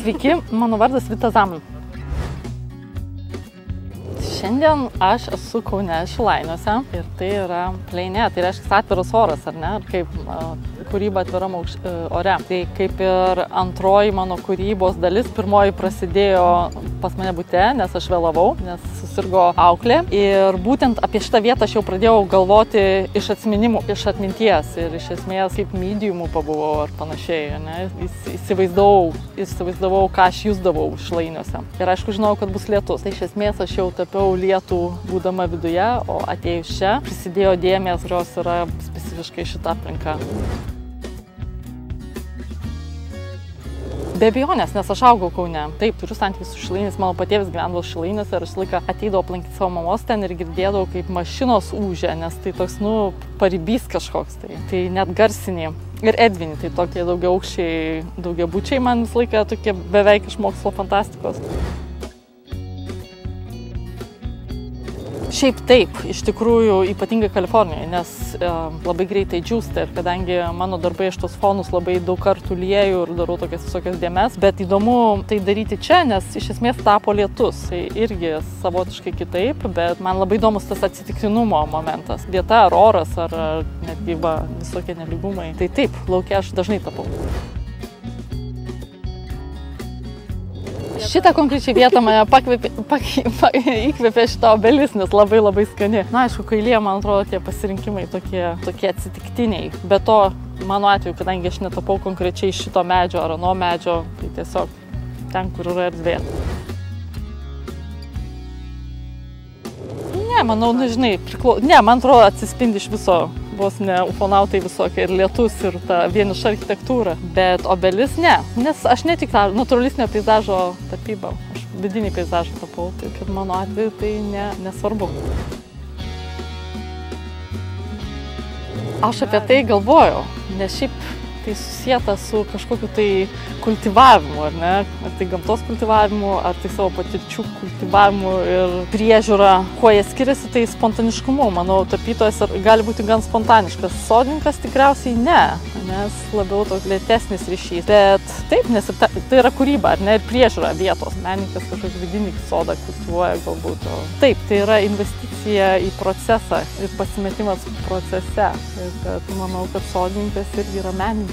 Sveiki, mano vardas Vita Zaman. Šiandien aš esu Kaune Šilainiuose ir tai yra pleinė, tai reiškia atviras oras, ar ne? Kaip kūryba atviram ore. Tai kaip ir antroji mano kūrybos dalis, pirmoji prasidėjo pas mane bute, nes aš vėlavau, nes susirgo auklė. Ir būtent apie šitą vietą aš jau pradėjau galvoti iš atsiminimų, iš atminties ir iš esmės kaip mediumų pabuvau ar panašiai. Ne? Įsivaizdavau, ką aš jusdavau Šilainiuose. Ir aišku, žinau, kad bus lietus. Tai iš esmės aš jau tapiau lietų būdama viduje, o atėjus čia prisidėjo dėmės, kurios yra specifiškai šita aplinka. Be abejonės, nes aš augau Kaune. Taip, turiu santykius su Šilainiais, mano patėvis gyvendavo Šilainiuose ir aš laiką ateidavau aplankyti savo mamos ten ir girdėdavau, kaip mašinos ūžia, nes tai toks, paribys kažkoks. Tai net garsinį. Ir Edvinį, tai tokie daugiaaukščiai, daugiabučiai man visą laiką tokie beveik iš mokslo fantastikos. Šiaip taip, iš tikrųjų, ypatingai Kalifornijoje, nes labai greitai džiūsta ir kadangi mano darbai iš tos fonus labai daug kartų lieju ir darau tokias visokias dėmes, bet įdomu tai daryti čia, nes iš esmės tapo lietus, tai irgi savotiškai kitaip, bet man labai įdomus tas atsitiktinumo momentas, vieta ar oras ar netgi visokie nelygumai. Tai taip, lauke aš dažnai tapau. Šitą konkrečią vietą mane įkvėpė šitą obelis, nes labai skani. Na, aišku, kailėje, man atrodo, tie pasirinkimai tokie atsitiktiniai. Be to, mano atveju, kadangi aš netapau konkrečiai šito medžio ar ano medžio, tai tiesiog ten, kur yra erdvė. Ne, manau, žinai, man atrodo, atsispindi iš viso. Vos ne ufonautai visokie ir lietus ir ta vieniša architektūra. Bet obelis ne, nes aš ne tik natūralistinio peizažo tapybą, aš vidinį peizažą tapau, tai kaip mano atveju tai nesvarbu. Aš apie tai galvojau, nes šiaip tai susieta su kažkokiu tai kultivavimu, ar ne? Ar tai gamtos kultivavimu, ar tai savo patirčių kultivavimu ir priežiūra. Kuo jie skiriasi, tai spontaniškumu. Manau, tapytojas gali būti gan spontaniškas. Sodininkas tikriausiai ne, nes labiau toks lėtesnis ryšys. Bet taip, nes tai yra kūryba, ar ne? Ir priežiūra vietos. Menininkas kažkokį vidinį sodą kultivuoja galbūt. Taip, tai yra investicija į procesą ir pasimetimas procese. Ir kad manau, kad sodininkas irgi yra menininkas.